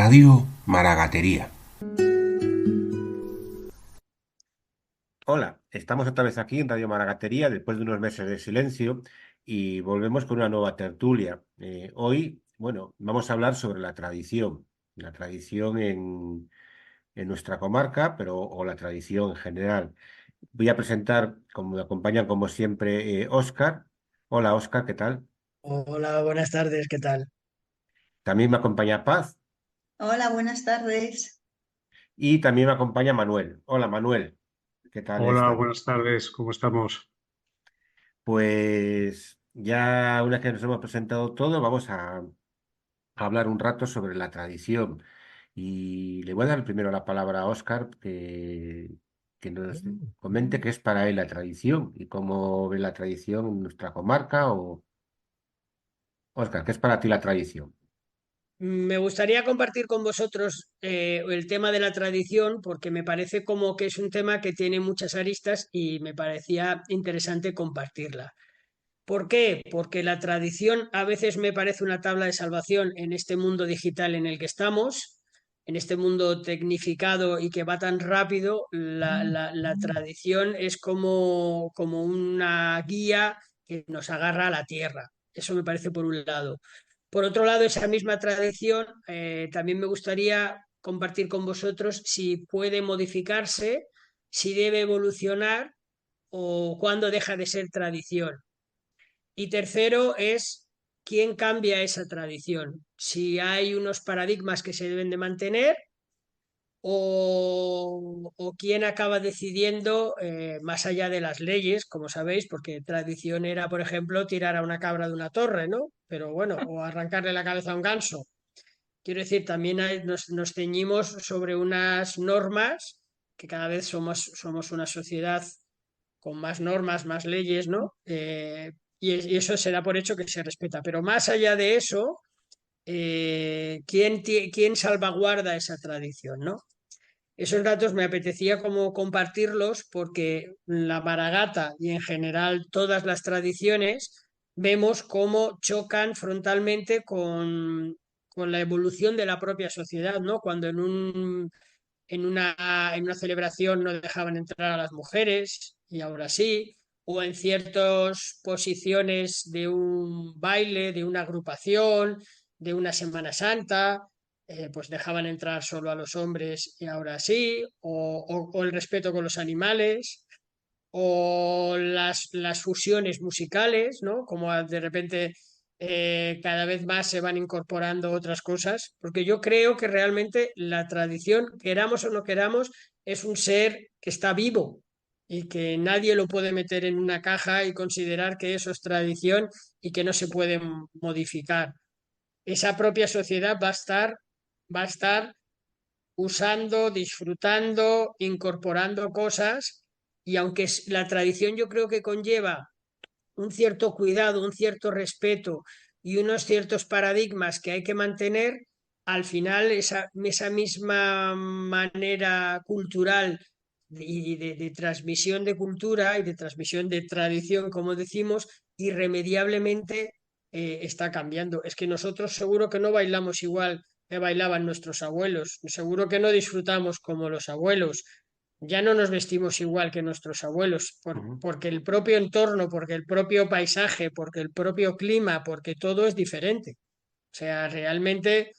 Radio Maragatería. Hola, estamos otra vez aquí en Radio Maragatería después de unos meses de silencio y volvemos con una nueva tertulia. Hoy, bueno, vamos a hablar sobre la tradición en nuestra comarca, pero o la tradición en general. Voy a presentar, como me acompañan como siempre, Óscar. Hola, Óscar, ¿qué tal? Hola, buenas tardes, ¿qué tal? También me acompaña Paz Hola, buenas tardes. y también me acompaña Manuel. Hola, Manuel, ¿qué tal Hola, estás? buenas tardes, ¿cómo estamos? Pues ya una vez que nos hemos presentado todo, vamos a hablar un rato sobre la tradición. Y le voy a dar primero la palabra a Óscar, que nos comente qué es para él la tradición y cómo ve la tradición en nuestra comarca. O Óscar, ¿qué es para ti la tradición? Me gustaría compartir con vosotros el tema de la tradición porque me parece como que es un tema que tiene muchas aristas y me parecía interesante compartirla. ¿Por qué? Porque la tradición a veces me parece una tabla de salvación en este mundo digital en el que estamos, en este mundo tecnificado y que va tan rápido. La tradición es como una guía que nos agarra a la tierra. Eso me parece por un lado. Por otro lado, esa misma tradición también me gustaría compartir con vosotros si puede modificarse, si debe evolucionar o cuándo deja de ser tradición. Y tercero es quién cambia esa tradición. Si hay unos paradigmas que se deben de mantener o quién acaba decidiendo más allá de las leyes, como sabéis, porque tradición era, por ejemplo, tirar a una cabra de una torre, ¿no? Pero bueno, o arrancarle la cabeza a un ganso. Quiero decir, también nos ceñimos sobre unas normas que cada vez somos una sociedad con más normas, más leyes, ¿no? Y eso se da por hecho que se respeta. Pero más allá de eso, ¿quién salvaguarda esa tradición, ¿no? Esos datos me apetecía como compartirlos porque la Maragata y en general todas las tradiciones vemos cómo chocan frontalmente con la evolución de la propia sociedad, ¿no? Cuando en una celebración no dejaban entrar a las mujeres y ahora sí, o en ciertas posiciones de un baile, de una agrupación, de una Semana Santa, pues dejaban entrar solo a los hombres y ahora sí, o el respeto con los animales, o las fusiones musicales, ¿no? Como de repente cada vez más se van incorporando otras cosas, porque yo creo que realmente la tradición, queramos o no queramos, es un ser que está vivo y que nadie lo puede meter en una caja y considerar que eso es tradición y que no se puede modificar. Esa propia sociedad va a estar usando, disfrutando, incorporando cosas y aunque la tradición yo creo que conlleva un cierto cuidado, un cierto respeto y unos ciertos paradigmas que hay que mantener, al final esa misma manera cultural y de transmisión de cultura y de transmisión de tradición, como decimos, irremediablemente está cambiando. Es que nosotros seguro que no bailamos igual que bailaban nuestros abuelos, seguro que no disfrutamos como los abuelos, ya no nos vestimos igual que nuestros abuelos, Ujú, porque el propio entorno, porque el propio paisaje, porque el propio clima, porque todo es diferente. O sea, realmente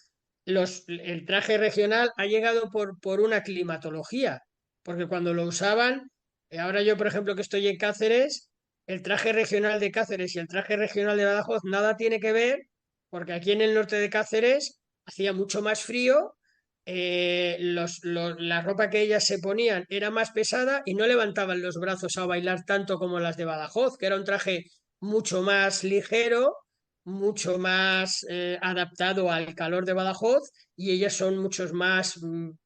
el traje regional ha llegado por una climatología, porque cuando lo usaban, ahora yo, por ejemplo, que estoy en Cáceres, el traje regional de Cáceres y el traje regional de Badajoz nada tiene que ver, porque aquí en el norte de Cáceres hacía mucho más frío, la ropa que ellas se ponían era más pesada y no levantaban los brazos a bailar tanto como las de Badajoz, que era un traje mucho más ligero, mucho más adaptado al calor de Badajoz y ellas son muchos más,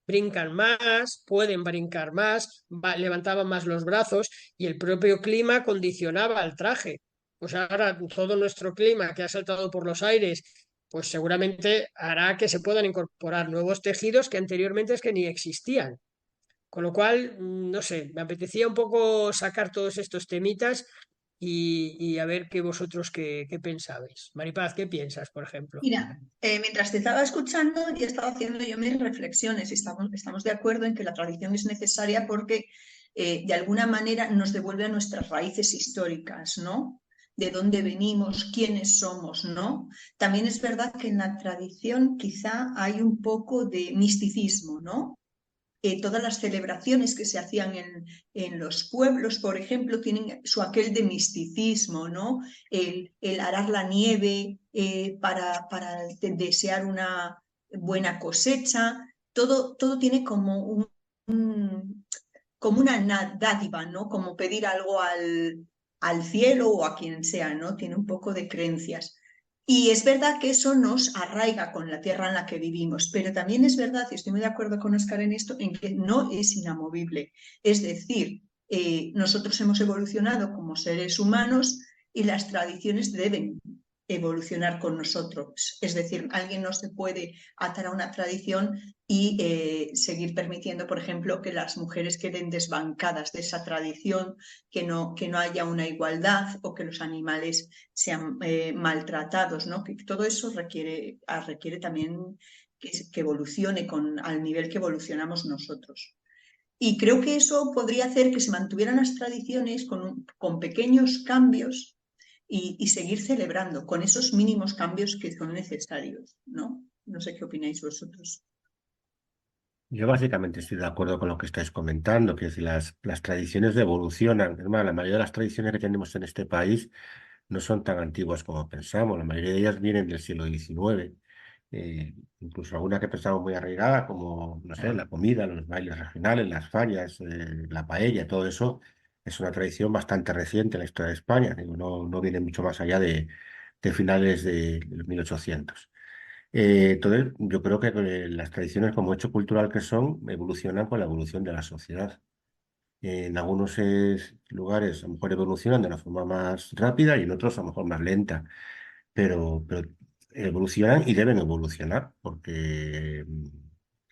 brincan más, pueden brincar más, levantaban más los brazos y el propio clima condicionaba al traje. Pues ahora todo nuestro clima que ha saltado por los aires, pues seguramente hará que se puedan incorporar nuevos tejidos que anteriormente es que ni existían. Con lo cual, no sé, me apetecía un poco sacar todos estos temitas y a ver qué vosotros qué pensabais. Maripaz, ¿qué piensas, por ejemplo? Mira, mientras te estaba escuchando y estaba haciendo yo mis reflexiones, estamos de acuerdo en que la tradición es necesaria porque de alguna manera nos devuelve a nuestras raíces históricas, ¿no? De dónde venimos, quiénes somos, ¿no? También es verdad que en la tradición quizá hay un poco de misticismo, ¿no? Todas las celebraciones que se hacían en los pueblos, por ejemplo, tienen su aquel de misticismo, ¿no? El arar la nieve para desear una buena cosecha, todo tiene como una dádiva, ¿no? Como pedir algo al cielo o a quien sea, ¿no? Tiene un poco de creencias. Y es verdad que eso nos arraiga con la tierra en la que vivimos, pero también es verdad, y estoy muy de acuerdo con Oscar en esto, en que no es inamovible. Es decir, nosotros hemos evolucionado como seres humanos y las tradiciones deben evolucionar con nosotros. Es decir, alguien no se puede atar a una tradición y seguir permitiendo, por ejemplo, que las mujeres queden desbancadas de esa tradición, que no haya una igualdad o que los animales sean maltratados, ¿no? Que todo eso requiere también que evolucione al nivel que evolucionamos nosotros. Y creo que eso podría hacer que se mantuvieran las tradiciones con pequeños cambios y seguir celebrando con esos mínimos cambios que son necesarios, ¿no? No sé qué opináis vosotros. Yo básicamente estoy de acuerdo con lo que estáis comentando, que es decir, las tradiciones evolucionan. Es más, la mayoría de las tradiciones que tenemos en este país no son tan antiguas como pensamos. La mayoría de ellas vienen del siglo XIX. Incluso alguna que pensamos muy arraigada, como, no sé, la comida, los bailes regionales, las fallas, la paella, todo eso es una tradición bastante reciente en la historia de España. Digo, no viene mucho más allá de finales de los 1800. Entonces, yo creo que las tradiciones como hecho cultural que son, evolucionan con la evolución de la sociedad. En algunos lugares a lo mejor evolucionan de una forma más rápida y en otros a lo mejor más lenta, pero evolucionan y deben evolucionar porque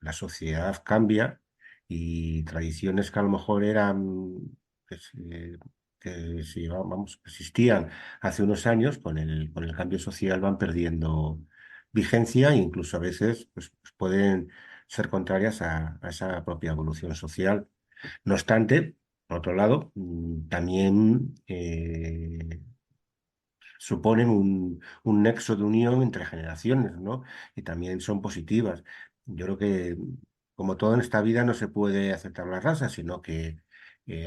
la sociedad cambia y tradiciones que a lo mejor eran, que, se- vamos, que existían hace unos años, con el cambio social van perdiendo vigencia e incluso a veces pues pueden ser contrarias a esa propia evolución social. No obstante, por otro lado, también suponen un nexo de unión entre generaciones, ¿no? Y también son positivas. Yo creo que, como todo en esta vida, no se puede aceptar la raza, sino que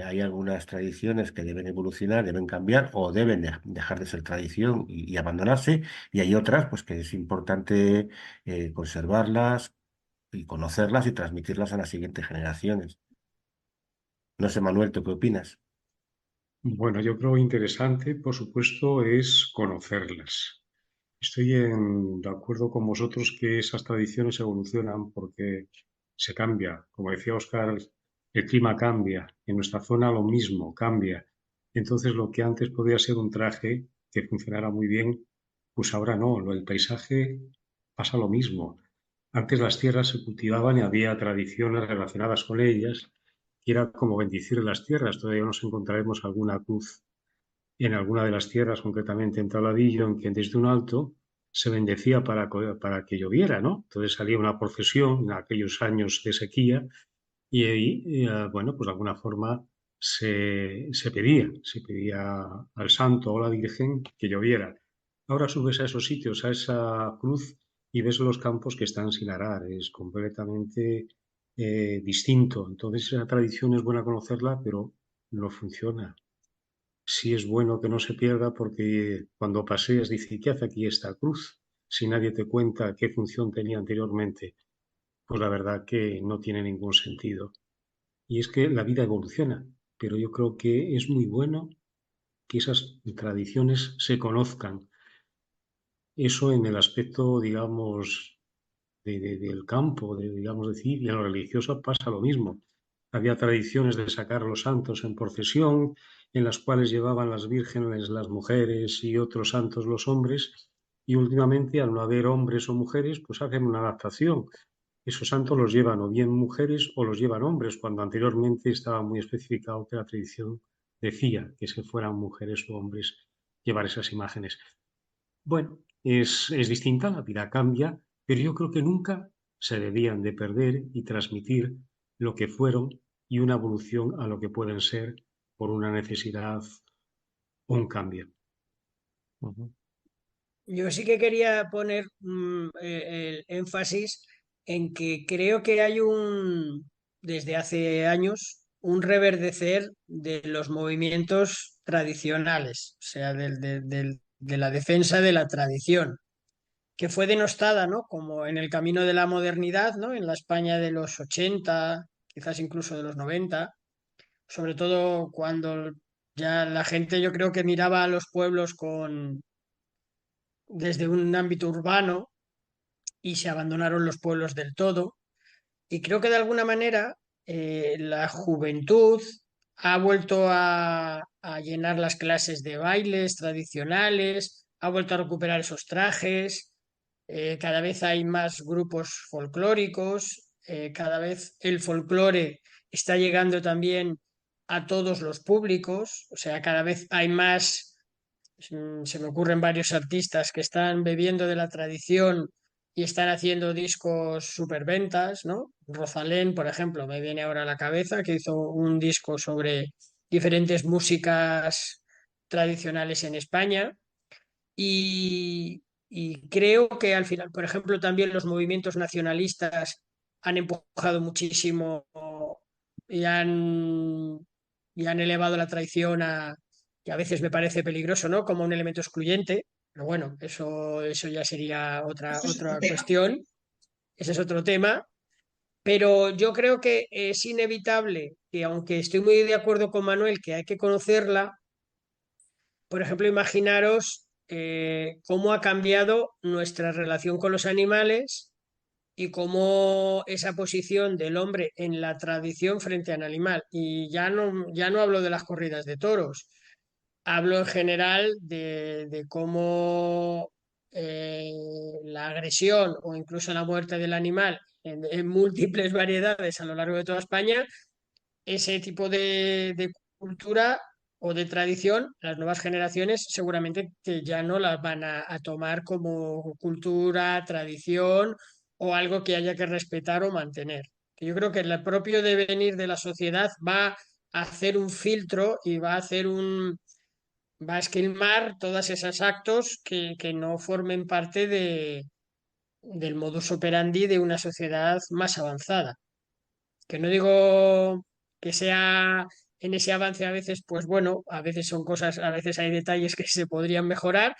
hay algunas tradiciones que deben evolucionar, deben cambiar o deben dejar de ser tradición y abandonarse, y hay otras, pues, que es importante conservarlas y conocerlas y transmitirlas a las siguientes generaciones. No sé, Manuel, ¿tú qué opinas? Bueno, yo creo interesante, por supuesto, es conocerlas. Estoy de acuerdo con vosotros que esas tradiciones evolucionan porque se cambia. Como decía Oscar, el clima cambia. En nuestra zona lo mismo, cambia. Entonces lo que antes podía ser un traje que funcionara muy bien, pues ahora no. El paisaje pasa lo mismo. Antes las tierras se cultivaban y había tradiciones relacionadas con ellas, que era como bendecir las tierras. Todavía nos encontraremos alguna cruz en alguna de las tierras, concretamente en Tabladillo, en que desde un alto se bendecía para que lloviera, ¿no? Entonces salía una procesión en aquellos años de sequía y ahí, bueno, pues de alguna forma se pedía al santo o a la Virgen que lloviera. Ahora subes a esos sitios, a esa cruz, y ves los campos que están sin arar. Es completamente distinto. Entonces, esa tradición es buena conocerla, pero no funciona. Sí es bueno que no se pierda porque cuando paseas dice, ¿qué hace aquí esta cruz? Si nadie te cuenta qué función tenía anteriormente, pues la verdad que no tiene ningún sentido. Y es que la vida evoluciona, pero yo creo que es muy bueno que esas tradiciones se conozcan. Eso en el aspecto, digamos, del campo, digamos decir, y en lo religioso pasa lo mismo. Había tradiciones de sacar a los santos en procesión, en las cuales llevaban las vírgenes las mujeres y otros santos los hombres, y últimamente, al no haber hombres o mujeres, pues hacen una adaptación. Esos santos los llevan o bien mujeres o los llevan hombres, cuando anteriormente estaba muy especificado que la tradición decía que se fueran mujeres o hombres llevar esas imágenes. Bueno, es distinta, la vida cambia, pero yo creo que nunca se debían de perder y transmitir lo que fueron y una evolución a lo que pueden ser por una necesidad o un cambio. Ujú. Yo sí que quería poner el énfasis en que creo que hay desde hace años, un reverdecer de los movimientos tradicionales, o sea, de la defensa de la tradición, que fue denostada, ¿no? Como en el camino de la modernidad, ¿no? En la España de los 80, quizás incluso de los 90, sobre todo cuando ya la gente, yo creo que miraba a los pueblos desde un ámbito urbano y se abandonaron los pueblos del todo. Y creo que de alguna manera la juventud ha vuelto a llenar las clases de bailes tradicionales, ha vuelto a recuperar esos trajes, cada vez hay más grupos folclóricos, cada vez el folclore está llegando también a todos los públicos, o sea, cada vez hay más. Se me ocurren varios artistas que están bebiendo de la tradición y están haciendo discos superventas, ¿no? Rosalén, por ejemplo, me viene ahora a la cabeza, que hizo un disco sobre diferentes músicas tradicionales en España. Y creo que al final, por ejemplo, también los movimientos nacionalistas han empujado muchísimo y y han elevado la tradición que a veces me parece peligroso, ¿no? Como un elemento excluyente. Pero bueno, eso ya sería Ese es otro otra tema. cuestión. Ese es otro tema. Pero yo creo que es inevitable que, aunque estoy muy de acuerdo con Manuel, que hay que conocerla, por ejemplo, imaginaros cómo ha cambiado nuestra relación con los animales y cómo esa posición del hombre en la tradición frente al animal. Y ya no hablo de las corridas de toros, hablo en general de cómo eh, la agresión o incluso la muerte del animal en múltiples variedades a lo largo de toda España, ese tipo de cultura o de tradición, las nuevas generaciones seguramente que ya no las van a tomar como cultura, tradición o algo que haya que respetar o mantener. Que yo creo que el propio devenir de la sociedad va a hacer un filtro y va a esquilmar todos esos actos que no formen parte del modus operandi de una sociedad más avanzada. Que no digo que sea en ese avance a veces, pues bueno, a veces son cosas, a veces hay detalles que se podrían mejorar,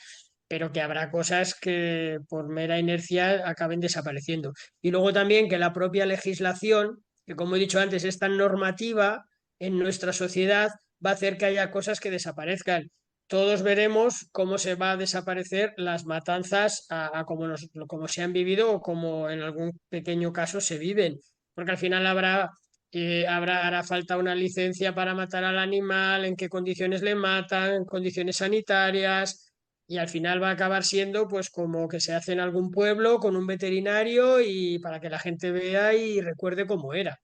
pero que habrá cosas que por mera inercia acaben desapareciendo. Y luego también que la propia legislación, que como he dicho antes, es tan normativa en nuestra sociedad, va a hacer que haya cosas que desaparezcan. Todos veremos cómo se va a desaparecer las matanzas a como se han vivido o como en algún pequeño caso se viven, porque al final hará falta una licencia para matar al animal, en qué condiciones le matan, condiciones sanitarias, y al final va a acabar siendo pues como que se hace en algún pueblo con un veterinario y para que la gente vea y recuerde cómo era.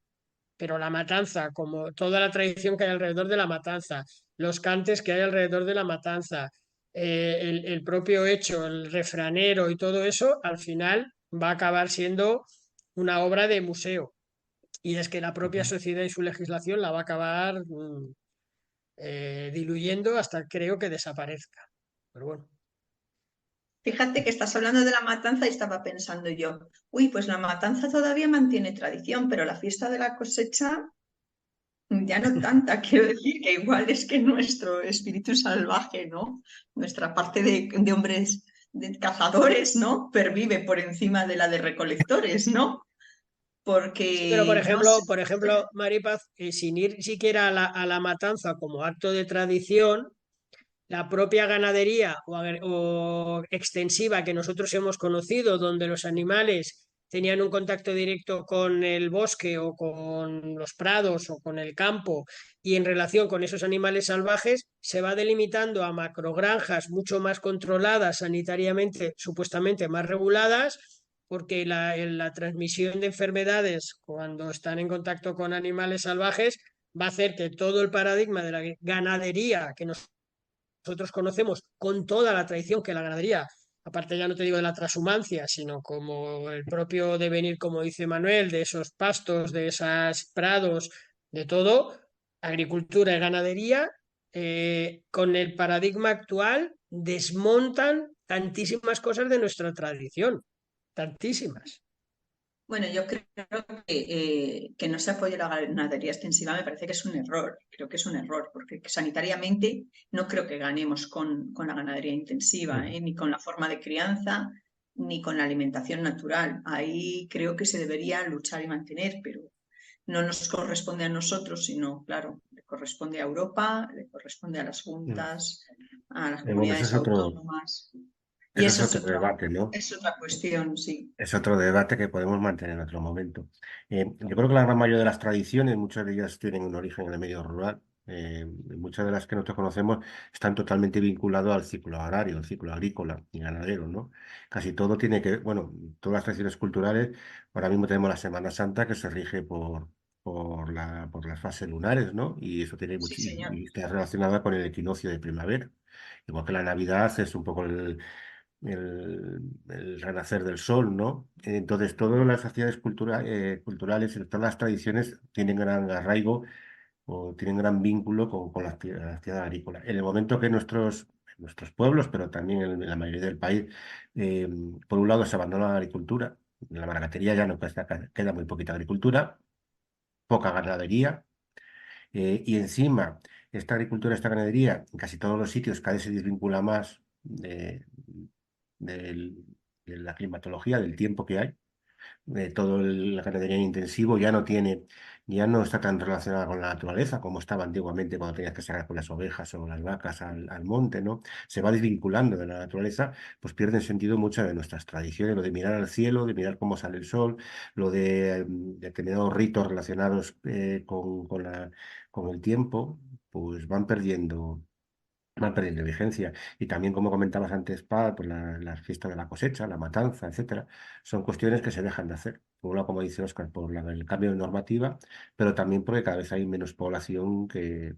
Pero la matanza, como toda la tradición que hay alrededor de la matanza, los cantes que hay alrededor de la matanza, el propio hecho, el refranero y todo eso, al final va a acabar siendo una obra de museo. Y es que la propia sociedad y su legislación la va a acabar diluyendo hasta creo que desaparezca. Pero bueno. Fíjate que estás hablando de la matanza y estaba pensando yo, uy, pues la matanza todavía mantiene tradición, pero la fiesta de la cosecha ya no tanta. Quiero decir que igual es que nuestro espíritu salvaje, ¿no? Nuestra parte de hombres, de cazadores, ¿no? Pervive por encima de la de recolectores, ¿no? Sí, pero Porque, no sé, por ejemplo, Maripaz, sin ir siquiera a la matanza como acto de tradición, la propia ganadería o extensiva que nosotros hemos conocido, donde los animales tenían un contacto directo con el bosque o con los prados o con el campo, y en relación con esos animales salvajes se va delimitando a macrogranjas mucho más controladas sanitariamente, supuestamente más reguladas, porque la transmisión de enfermedades cuando están en contacto con animales salvajes va a hacer que todo el paradigma de la ganadería que nosotros conocemos con toda la tradición que la ganadería, aparte ya no te digo de la transhumancia, sino como el propio devenir, como dice Manuel, de esos pastos, de esos prados, de todo, agricultura y ganadería, con el paradigma actual desmontan tantísimas cosas de nuestra tradición, tantísimas. Bueno, yo creo que no se apoye la ganadería extensiva, me parece que es un error, creo que es un error, porque sanitariamente no creo que ganemos con la ganadería intensiva, ni con la forma de crianza, ni con la alimentación natural. Ahí creo que se debería luchar y mantener, pero no nos corresponde a nosotros, sino, claro, le corresponde a Europa, le corresponde a las Mm. juntas, a las Bueno, comunidades autónomas, y eso es otro debate, ¿no? es otra cuestión, sí. Es otro debate que podemos mantener en otro momento. Yo creo que la gran mayoría de las tradiciones, muchas de ellas tienen un origen en el medio rural. Muchas de las que nosotros conocemos están totalmente vinculadas al ciclo agrario, al ciclo agrícola y ganadero, ¿no? Casi todo tiene que, bueno, todas las tradiciones culturales, ahora mismo tenemos la Semana Santa que se rige por las fases lunares, ¿no? Y eso tiene Sí, mucho, señor. y está relacionada con el equinoccio de primavera. Igual que la Navidad es un poco el renacer del sol, ¿no? Entonces, todas las actividades culturales, todas las tradiciones tienen gran arraigo o tienen gran vínculo con la actividad agrícola. En el momento que nuestros pueblos, pero también en la mayoría del país, eh, por un lado se abandona la agricultura, en la maragatería ya no queda muy poquita agricultura, poca ganadería, y encima esta agricultura, esta ganadería, en casi todos los sitios cada vez se desvincula más del- de la climatología, del tiempo que hay. Todo la ganadería en intensivo ya no está tan relacionada con la naturaleza como estaba antiguamente cuando tenías que sacar con las ovejas o las vacas al monte, ¿no? Se va desvinculando de la naturaleza, pues pierden sentido muchas de nuestras tradiciones, lo de mirar al cielo, de mirar cómo sale el sol, lo de determinados ritos relacionados con el tiempo, pues van perdiendo vigencia. Y también, como comentabas antes, pues la fiesta de la cosecha, la matanza, etcétera, son cuestiones que se dejan de hacer. Por un lado, como dice Óscar, por el cambio de normativa, pero también porque cada vez hay menos población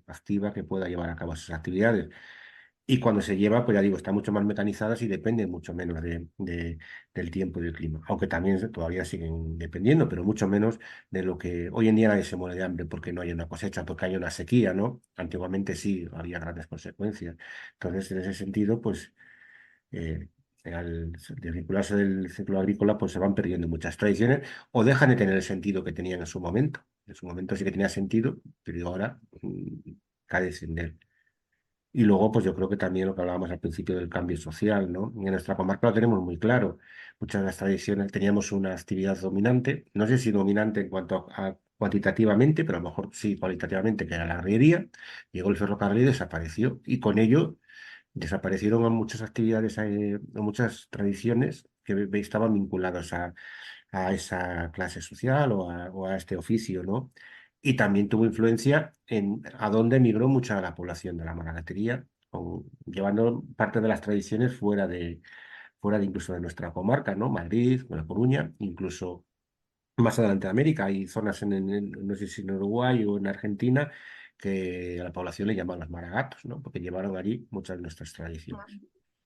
activa que pueda llevar a cabo esas actividades. Y cuando se lleva, pues ya digo, están mucho más mecanizadas y dependen mucho menos del tiempo y del clima. Aunque también todavía siguen dependiendo, pero mucho menos de lo que hoy en día nadie se muere de hambre porque no hay una cosecha, porque hay una sequía, ¿no? Antiguamente sí, había grandes consecuencias. Entonces, en ese sentido, pues eh, al desvincularse del ciclo agrícola, pues se van perdiendo muchas tradiciones o dejan de tener el sentido que tenían en su momento. En su momento sí que tenía sentido, pero ahora carecen de él. Y luego, pues yo creo que también lo que hablábamos al principio del cambio social, ¿no? Y en nuestra comarca lo tenemos muy claro. Muchas de las tradiciones teníamos una actividad dominante, no sé si dominante en cuanto a cuantitativamente, pero a lo mejor sí cualitativamente, que era la arriería. Llegó el ferrocarril y desapareció. Y con ello desaparecieron muchas actividades, muchas tradiciones que estaban vinculadas a esa clase social o a este oficio, ¿no? Y también tuvo influencia en a dónde emigró mucha de la población de la maragatería, llevando parte de las tradiciones fuera de incluso de nuestra comarca, ¿no? Madrid, La Coruña, incluso más adelante de América. Hay zonas no sé si en Uruguay o en Argentina que a la población le llaman los maragatos, ¿no? Porque llevaron allí muchas de nuestras tradiciones.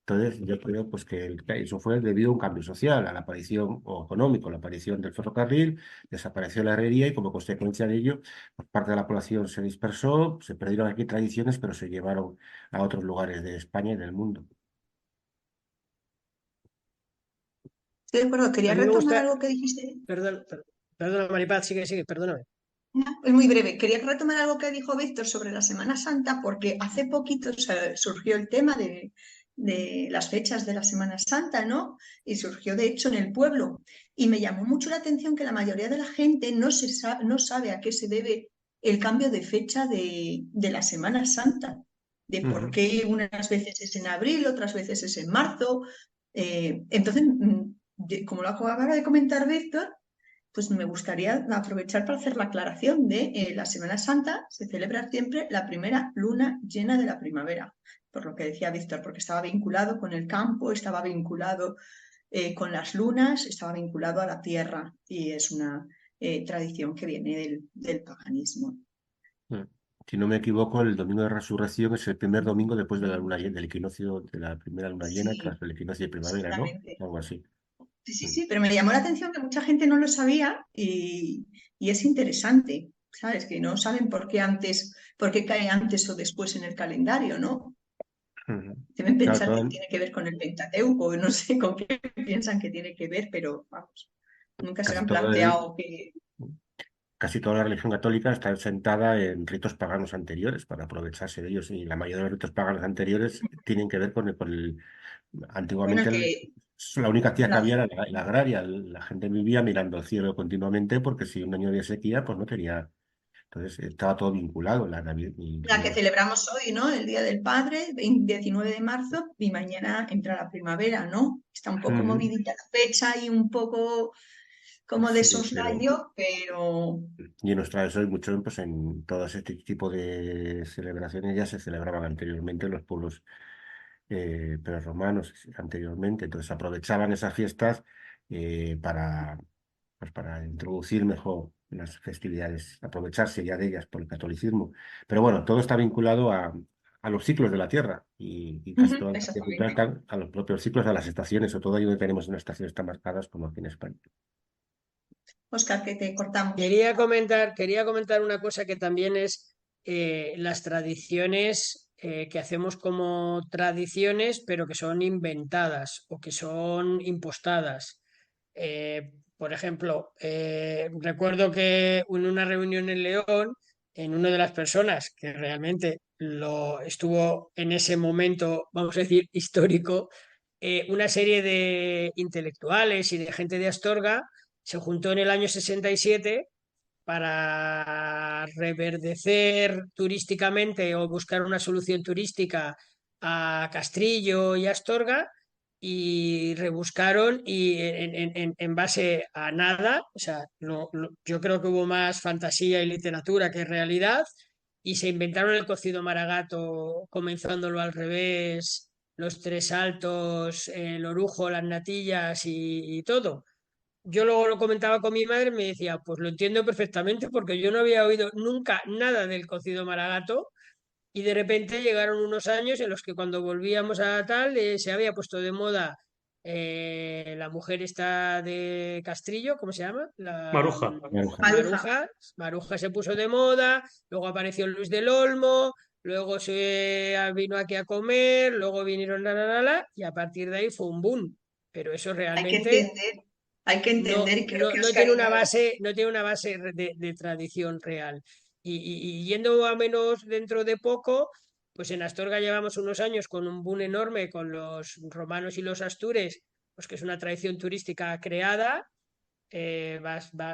Entonces, yo creo pues, que eso fue debido a un cambio social, a la aparición, o económico, la aparición del ferrocarril, desapareció la herrería y como consecuencia de ello, pues, parte de la población se dispersó, se perdieron aquí tradiciones, pero se llevaron a otros lugares de España y del mundo. Estoy de acuerdo, A quería mí me retomar gusta, algo que dijiste. perdona, Maripaz, sigue, perdóname. No, es muy breve. Quería retomar algo que dijo Víctor sobre la Semana Santa, porque hace poquito surgió el tema de las fechas de la Semana Santa, ¿no? Y surgió, de hecho, en el pueblo. Y me llamó mucho la atención que la mayoría de la gente no sabe a qué se debe el cambio de fecha de la Semana Santa, de por Ujú. qué unas veces es en abril, otras veces es en marzo. Entonces, como lo acaba de comentar Víctor, pues me gustaría aprovechar para hacer la aclaración de la Semana Santa se celebra siempre la primera luna llena de la primavera, por lo que decía Víctor, porque estaba vinculado con el campo, estaba vinculado con las lunas, estaba vinculado a la tierra y es una tradición que viene del paganismo. Mm. Si no me equivoco, el domingo de resurrección es el primer domingo después de la luna llena, del equinoccio, de la primera luna llena, Sí, tras el equinoccio de primavera, ¿no? exactamente. Algo así. Sí, sí, Mm. sí, pero me llamó la atención que mucha gente no lo sabía y es interesante, ¿sabes? Que no saben por qué cae antes o después en el calendario, ¿no? Ujú. Deben Claro, pensar que tiene que ver con el Pentateuco, no sé con qué piensan que tiene que ver, pero vamos, nunca se casi han todo el, planteado que... casi toda la religión católica está sentada en ritos paganos anteriores para aprovecharse de ellos y la mayoría de los ritos paganos anteriores tienen que ver Bueno, antiguamente la única actividad que la- había era la agraria, la gente vivía mirando al cielo continuamente porque si un año había sequía pues no tenía, entonces estaba todo vinculado, la Navidad la que celebramos hoy, ¿no? El Día del Padre, 19 de marzo, y mañana entra la primavera, ¿no? Está un poco Ujú. movidita la fecha y un poco como de Sí, pero soslayo, pero y en nuestra eso hay mucho, pues en todo este tipo de celebraciones ya se celebraban anteriormente en los pueblos prerromanos anteriormente, entonces aprovechaban esas fiestas para, pues para introducir mejor las festividades, aprovecharse ya de ellas por el catolicismo. Pero bueno, todo está vinculado a los ciclos de la Tierra y casi ujú, todas las fiestas exactamente. están a los propios ciclos, a las estaciones, o todo ahí donde tenemos unas estaciones tan marcadas como aquí en España. Oscar, que te cortamos. Quería comentar una cosa que también es las tradiciones que hacemos como tradiciones, pero que son inventadas o que son impostadas. Por ejemplo, recuerdo que en una reunión en León, en una de las personas que realmente lo estuvo en ese momento, vamos a decir, histórico, una serie de intelectuales y de gente de Astorga se juntó en el año 67 para reverdecer turísticamente o buscar una solución turística a Castrillo y Astorga y rebuscaron y en base a nada, o sea, yo creo que hubo más fantasía y literatura que realidad y se inventaron el cocido maragato comenzándolo al revés, los tres saltos, el orujo, las natillas y todo. Yo luego lo comentaba con mi madre y me decía, pues lo entiendo perfectamente porque yo no había oído nunca nada del cocido maragato y de repente llegaron unos años en los que cuando volvíamos a tal se había puesto de moda la mujer esta de Castrillo, ¿cómo se llama? Maruja. Maruja. Maruja, Maruja. Maruja se puso de moda, luego apareció Luis del Olmo, luego se vino aquí a comer, luego vinieron y a partir de ahí fue un boom. Pero eso hay que realmente entender, hay que entender, no, y creo no, que no Oscar tiene y una yo, base, no tiene una base de tradición real. Y yendo a menos dentro de poco, pues en Astorga llevamos unos años con un boom enorme con los romanos y los astures, pues que es una tradición turística creada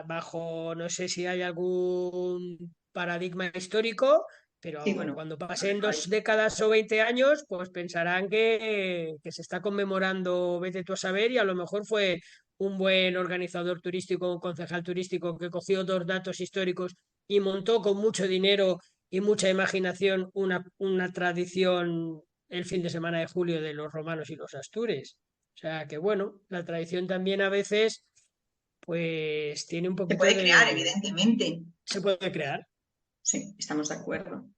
bajo, no sé si hay algún paradigma histórico, sí, pero bueno, cuando no pasen lo hay. 2 décadas o 20 años, pues pensarán que se está conmemorando, vete tú a saber, y a lo mejor fue un buen organizador turístico, un concejal turístico que cogió 2 datos históricos y montó con mucho dinero y mucha imaginación una tradición el fin de semana de julio de los romanos y los astures. O sea que bueno, la tradición también a veces pues tiene un Se poquito puede crear, de... evidentemente. Se puede crear. Sí, estamos de acuerdo. De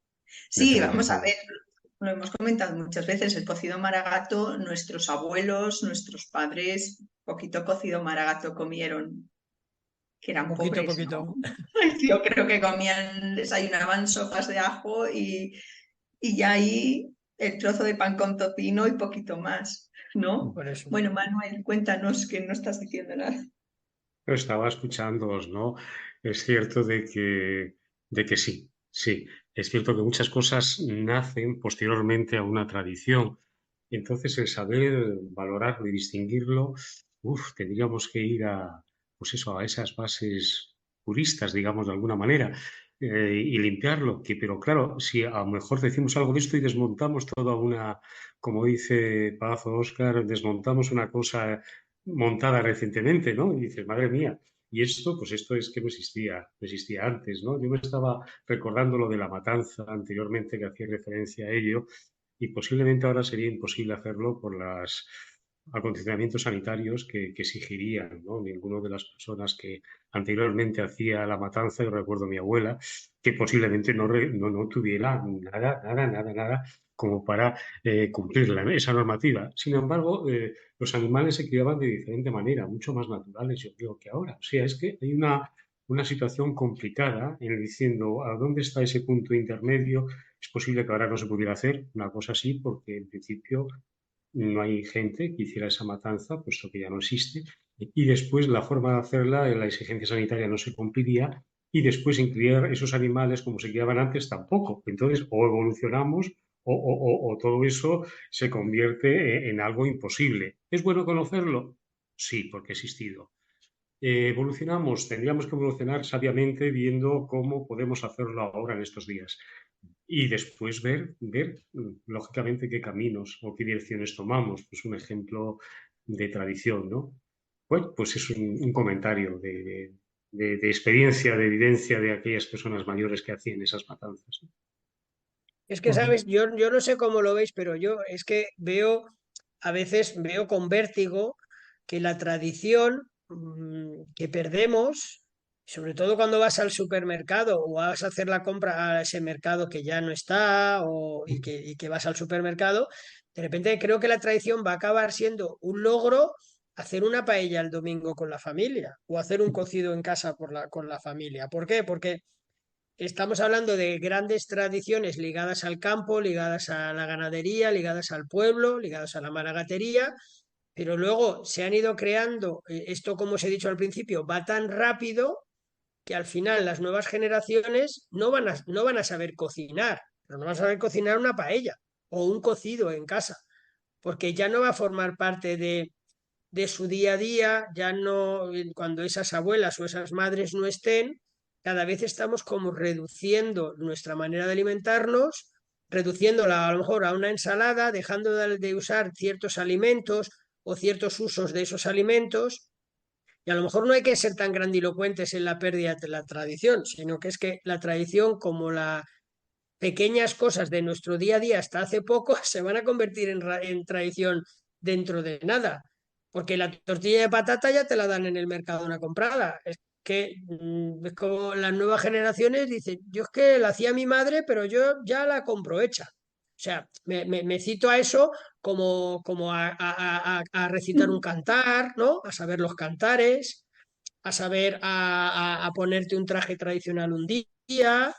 Sí, hecho, por vamos a ejemplo, ver, lo hemos comentado muchas veces, el cocido maragato, nuestros abuelos, nuestros padres, poquito cocido maragato comieron, que eran Poquito a pobres, poquito. ¿no? Yo creo que comían, desayunaban sopas de ajo y ya ahí el trozo de pan con tocino y poquito más, ¿no? Por eso. Bueno, Manuel, cuéntanos que no estás diciendo nada. Estaba escuchándoos, ¿no? Es cierto de que sí, sí. Es cierto que muchas cosas nacen posteriormente a una tradición. Entonces, el saber valorarlo y distinguirlo, tendríamos que ir pues eso, a esas bases puristas, digamos, de alguna manera, y limpiarlo. Pero claro, si a lo mejor decimos algo de esto y desmontamos toda como dice Paz o Óscar, desmontamos una cosa montada recientemente, ¿no? Y dices, madre mía, y esto, pues esto es que no existía antes, ¿no? Yo me estaba recordando lo de la matanza anteriormente, que hacía referencia a ello, y posiblemente ahora sería imposible hacerlo por acondicionamientos sanitarios que exigirían, ¿no? Ninguno de las personas que anteriormente hacía la matanza, yo recuerdo a mi abuela, que posiblemente no tuviera nada como para cumplir esa normativa. Sin embargo, los animales se criaban de diferente manera, mucho más naturales, yo creo, que ahora. O sea, es que hay una situación complicada en diciendo a dónde está ese punto intermedio. Es posible que ahora no se pudiera hacer una cosa así, porque en principio no hay gente que hiciera esa matanza, puesto que ya no existe, y después la forma de hacerla, la exigencia sanitaria no se cumpliría, y después en criar esos animales como se criaban antes tampoco. Entonces, o evolucionamos o todo eso se convierte en algo imposible. ¿Es bueno conocerlo? Sí, porque ha existido. Evolucionamos, tendríamos que evolucionar sabiamente viendo cómo podemos hacerlo ahora en estos días. Y después ver lógicamente qué caminos o qué direcciones tomamos. Pues un ejemplo de tradición, ¿no? Bueno, pues es un comentario de experiencia, de evidencia de aquellas personas mayores que hacían esas matanzas, ¿no? Es que, ¿sabes? Yo no sé cómo lo veis, pero yo es que a veces veo con vértigo que la tradición que perdemos, sobre todo cuando vas al supermercado o vas a hacer la compra a ese mercado que ya no está y que vas al supermercado, de repente creo que la tradición va a acabar siendo un logro hacer una paella el domingo con la familia o hacer un cocido en casa con la familia. ¿Por qué? Porque estamos hablando de grandes tradiciones ligadas al campo, ligadas a la ganadería, ligadas al pueblo, ligadas a la maragatería, pero luego se han ido creando, esto como os he dicho al principio, va tan rápido que al final las nuevas generaciones no van a saber cocinar, pero no van a saber cocinar una paella o un cocido en casa, porque ya no va a formar parte de su día a día, ya no, cuando esas abuelas o esas madres no estén, cada vez estamos como reduciendo nuestra manera de alimentarnos, reduciéndola a lo mejor a una ensalada, dejando de usar ciertos alimentos o ciertos usos de esos alimentos. Y a lo mejor no hay que ser tan grandilocuentes en la pérdida de la tradición, sino que es que la tradición, como las pequeñas cosas de nuestro día a día hasta hace poco, se van a convertir en tradición dentro de nada. Porque la tortilla de patata ya te la dan en el mercado una comprada. Es que es como las nuevas generaciones dicen, yo es que la hacía mi madre, pero yo ya la compro hecha. O sea, me cito a eso como a recitar un cantar, ¿no? A saber los cantares, a saber a ponerte un traje tradicional un día,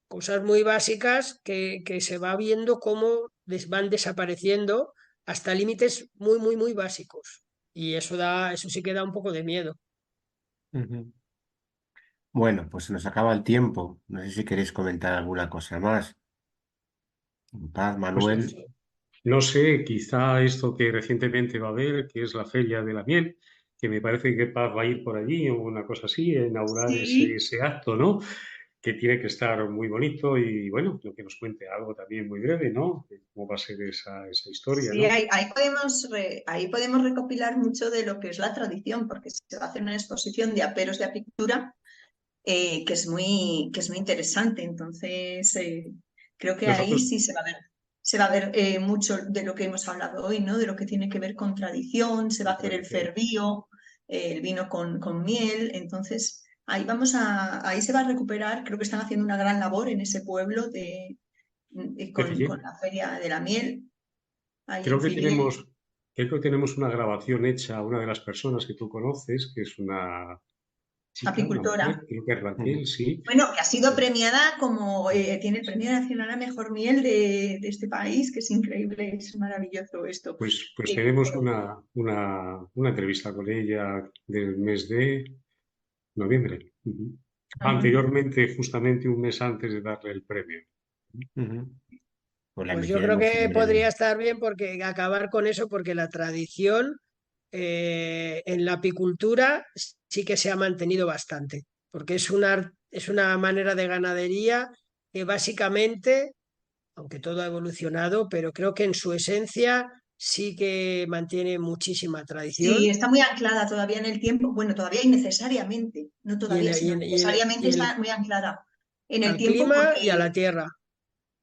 cosas muy básicas que se va viendo cómo van desapareciendo hasta límites muy, muy, muy básicos. Y eso sí que da un poco de miedo. Ujú. Bueno, pues se nos acaba el tiempo. No sé si queréis comentar alguna cosa más. Paz, Pues Manuel. no sé, quizá esto que recientemente va a haber, que es la Feria de la Miel, que me parece que Paz va a ir por allí o una cosa así, a inaugurar Sí, ese acto, ¿no? Que tiene que estar muy bonito y bueno, lo que nos cuente algo también muy breve, ¿no? De cómo va a ser esa historia, sí, ¿no? ahí podemos recopilar mucho de lo que es la tradición, porque se va a hacer una exposición de aperos de apicultura que es muy interesante. Entonces, creo que ahí Nosotros, sí se va a ver mucho de lo que hemos hablado hoy, ¿no? De lo que tiene que ver con tradición, se va a hacer el tradición. fervío, el vino con miel. Entonces, ahí se va a recuperar, creo que están haciendo una gran labor en ese pueblo con la Feria de la Miel, ahí Creo en que Filiel. tenemos una grabación hecha a una de las personas que tú conoces, que es una chica, una Apicultora. mujer, creo que es Raquel, Ujú. sí. Bueno, que ha sido premiada como tiene el Premio Nacional a Mejor Miel de este país, que es increíble, es maravilloso esto. Pues Eh, tenemos una entrevista con ella del mes de noviembre. Ujú. ujú. Anteriormente, justamente un mes antes de darle el premio. Ujú. Pues la Pues yo creo emitiremos que en podría breve. estar bien porque acabar con eso, porque la tradición en la apicultura sí que se ha mantenido bastante, porque es una manera de ganadería que básicamente, aunque todo ha evolucionado, pero creo que en su esencia sí que mantiene muchísima Sí, tradición está muy anclada todavía en el tiempo, bueno, todavía innecesariamente, no y, en todavía, el- y sino en- y en- necesariamente y en está muy anclada en el al tiempo clima y a la tierra.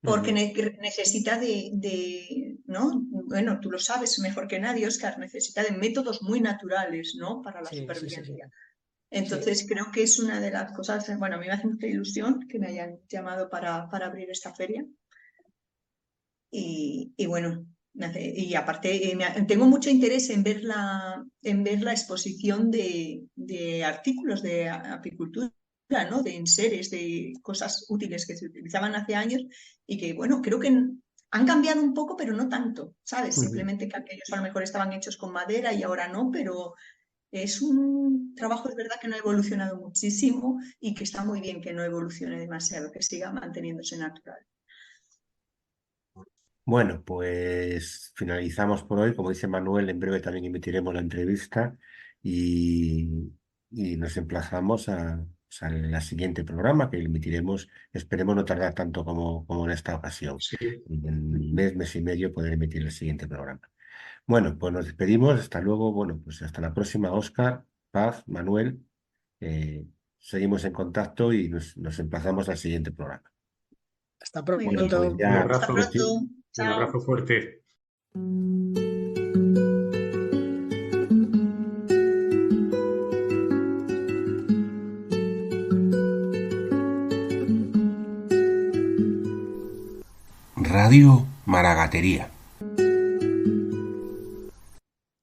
porque Ujú. necesita de ¿no? Bueno, tú lo sabes mejor que nadie, Óscar, necesita de métodos muy naturales, ¿no? Para la Sí, sí, sí, sí. supervivencia. Sí. Entonces creo que es una de las cosas, bueno, a mí me hace mucha ilusión que me hayan llamado para abrir esta feria. Y bueno, y aparte tengo mucho interés en ver la exposición de artículos de apicultura, ¿no? De enseres, de cosas útiles que se utilizaban hace años y que, bueno, creo que han cambiado un poco, pero no tanto, ¿sabes? Simplemente que aquellos a lo mejor estaban hechos con madera y ahora no, pero es un trabajo, es verdad, que no ha evolucionado muchísimo y que está muy bien que no evolucione demasiado, que siga manteniéndose natural. Bueno, pues finalizamos por hoy. Como dice Manuel, en breve también emitiremos la entrevista y, y nos emplazamos a la siguiente programa que emitiremos. Esperemos no tardar tanto como en esta ocasión. Sí, En un mes, mes y medio poder emitir el siguiente programa. Bueno, pues nos despedimos. Hasta luego. Bueno, pues hasta la próxima, Óscar, Paz, Manuel. Seguimos en contacto y nos emplazamos al siguiente programa. Hasta Muy Bueno, bien. pues pronto. un ya. Hasta abrazo, pronto. un Chao. abrazo fuerte. Radio Maragatería.